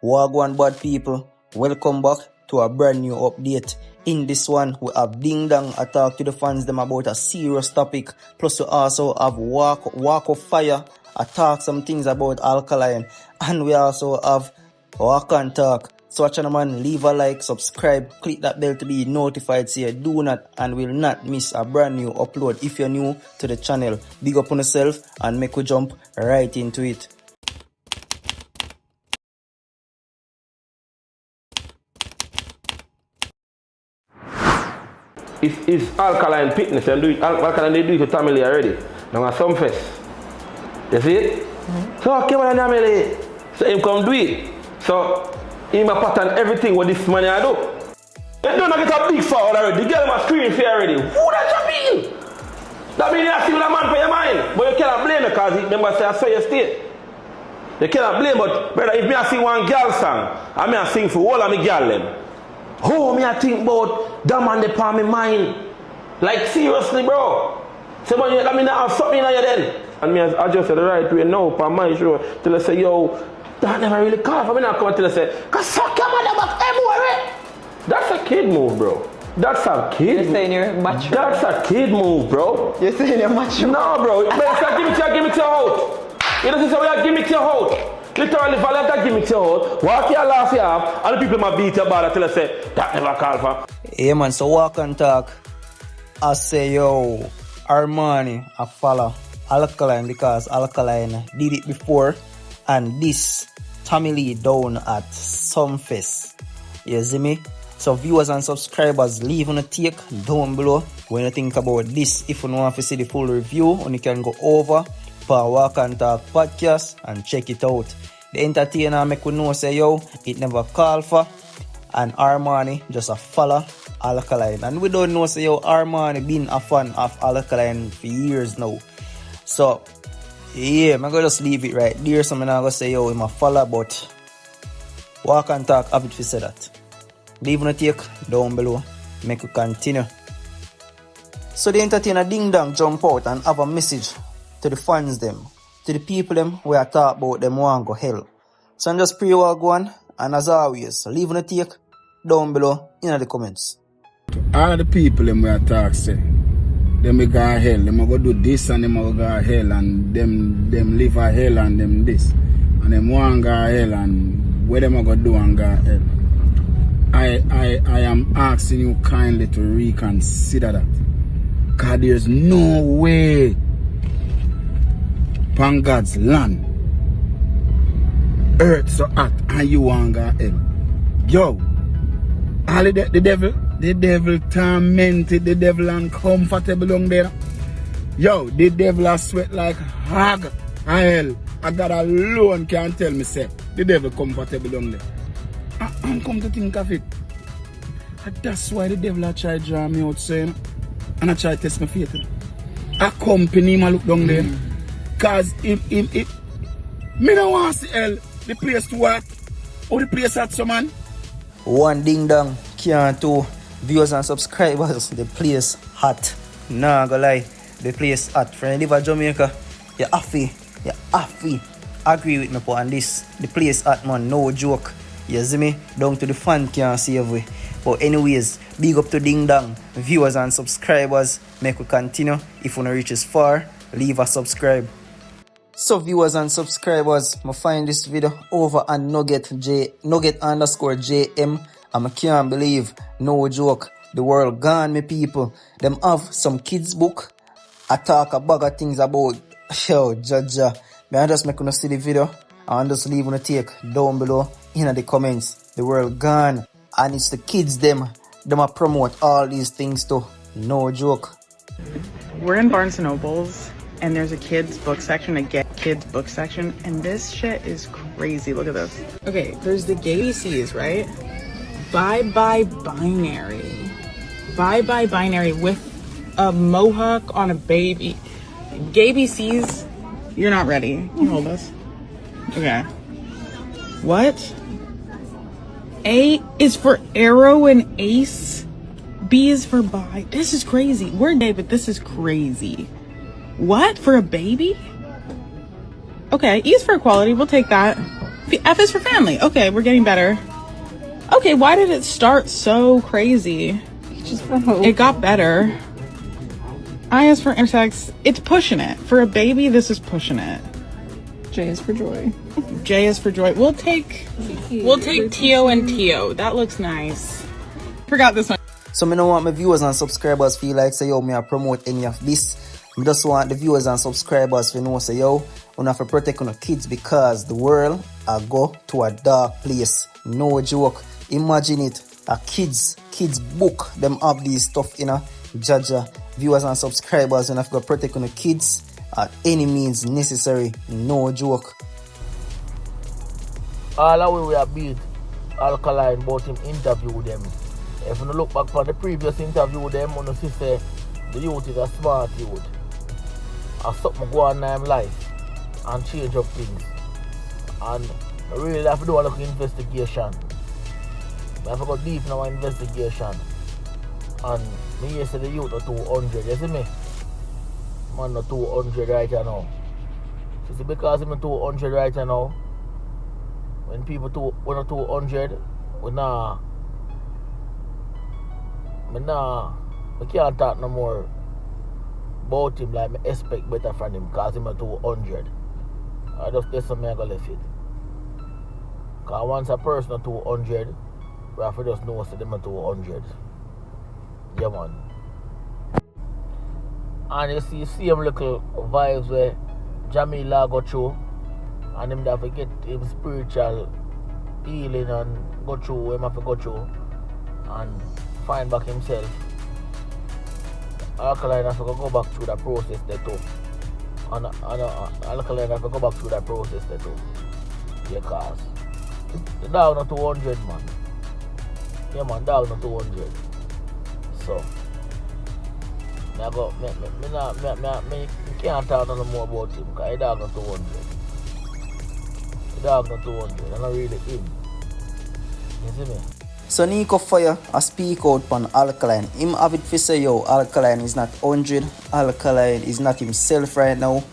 Wagwan bad people, welcome back to a brand new update. In this one, we have Ding Dong a talk to the fans them about a serious topic. Plus we also have Walk of Fire a talk some things about Alkaline. And we also have Walk and Talk. So watch on, man, leave a like, subscribe, click that bell to be notified so you do not and will not miss a brand new upload if you're new to the channel. Big up on yourself and make we jump right into it. It's Alkaline fitness and do it. Alkaline they do it to family already. Now at some fest. You see it? So I came on family. So him come do it. So him a pattern everything what this man I do. You don't get a big foul already. The girl must scream for you already. Who that jumping? That means you see with a man for your mind. But you cannot blame me because remember say I saw your state. You cannot blame, but brother, if me I sing one girl song, I may sing for all of me girl them. Oh, me I think about that man they palm my mind. Like seriously, bro. So when you let me not have something in your then. And me I just said the right way now, for my show, till I say, yo, that never really call for me now come until I say, cause suck your mother back everywhere. That's a kid move, bro. That's a kid. You're saying you're mature. That's a kid move, bro. You're saying you're mature. No, bro. But say, give me to your house. You know, say, we give me to your house. Literally, if I let that give me to your house, walk your last year up, and the people might beat your ball until I say, that never call for. Yeah, man, so Walk and Talk. I say, yo, Armani, I follow Alkaline because Alkaline did it before, and this family down at Sumfest. You see me? So viewers and subscribers, leave on a take down below when you think about this. If you want to see the full review, you can go over for Walk and Talk podcast and check it out. The entertainer make we know say yo, it never call for, and Armani just a follow Alkaline. And we don't know say yo, Armani been a fan of Alkaline for years now. So yeah, I'm gonna just leave it right there. So I'm not gonna say yo, I'm a follow, but Walk and Talk have it to say that. Leave on a take down below, make we continue. So the entertainer Ding Dong jump out and have a message to the fans them, to the people them where I talk about them want go hell. So I'm just pre-wagwan, and as always, leave on a take down below in the comments. All the people them where I talk say, them will go to hell, them go do this and them will go to hell, and them live a hell and them this, and them want go to hell, and where them go do and go to hell. I am asking you kindly to reconsider that, because there's no way upon God's land, earth so hot and you want to go hell. Yo, all the devil tormented, the devil uncomfortable down there. Yo, the devil a sweat like hog hell. I got alone can tell me say the devil comfortable down there. I'm come to think of it. And that's why the devil I try to draw me out saying, and I try to test my faith. I company him look down there. Cause me don't want to see hell. The place to what? Or the place at some man? One Ding Dong, can't two viewers and subscribers. The place hot. Nah, go lie. The place hot. Friend, live in Jamaica. You have to agree with me on this. The place hot, man. No joke. You see me? Down to the fan can't save we. But anyways, big up to Ding Dong, viewers and subscribers. Make we continue. If you want to reach as far, leave a subscribe. So viewers and subscribers, I find this video over and nugget underscore JM. And I can't believe, no joke, the world gone, me people. Them have some kids book. I talk a bag of things about, yo, Jaja. May I just make you see the video and just leave on a take down below in the comments. The world gone. And it's the kids them a promote all these things too. No joke. We're in Barnes & Nobles, and there's a kids book section, a get kids book section, and this shit is crazy. Look at this. Okay, there's the gay BCs, right? Bye Bye Binary. Bye Bye Binary with a mohawk on a baby. Gay BCs, you're not ready. Can you hold this? Okay. What? A is for arrow and ace. B is for bi. This is crazy. We're gay, but this is crazy. What? For a baby? Okay, E is for equality. We'll take that. F is for family. Okay, we're getting better. Okay, why did it start so crazy? It got better. I is for intersex. It's pushing it. For a baby, this is pushing it. J is for joy. J is for joy. We'll take Tio and Tio. That looks nice. Forgot this one. So me don't want my viewers and subscribers feel like say yo me I promote any of this. I just want the viewers and subscribers to know say yo, we have to protect our kids because the world are go to a dark place. No joke. Imagine it. A kids book them have these stuff in a Jaja. Viewers and subscribers and have to protect our kids at any means necessary. No joke. All the way we have beat Alkaline about him interview them. If you look back on the previous interview with them, you see say the youth is a smart youth. And something go on in his life and change up things. And I really have to do a little investigation. I have to go deep in our investigation. And me here say the youth are 200, you see me? Man not 200 right now. So see because I'm 200 right now, when people when 200, I can't talk no more about him like I expect better from him because I'm 200. I just guess I'm going to left it. Because once a person is 200, we have to just know that them are 200. Yeah man. And you see same little vibes where Jamila go through and him have to get him spiritual healing and go through him have to go through and find back himself. Alkaline has to go back through that process there too. And Alkaline has to go back through that process there too. Because the dog not 200 man. Yeah man, dog not 200. So me can't talk no more about him because the dog not 200. The dog not 200 and not really him. You see me? So Nico Fire I speak out on Alkaline. Him have it for say yo, Alkaline is not 100. Alkaline is not himself right now.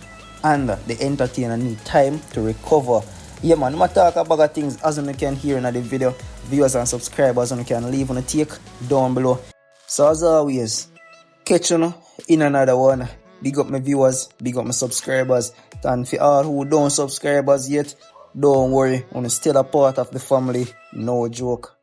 And the entertainer need time to recover. Yeah man, I'm talk about things as you can hear in the video. Viewers and subscribers and can leave on a take down below. So as always, catch you in another one. Big up my viewers, big up my subscribers. And for all who don't subscribe us yet, don't worry, I'm still a part of the family. No joke.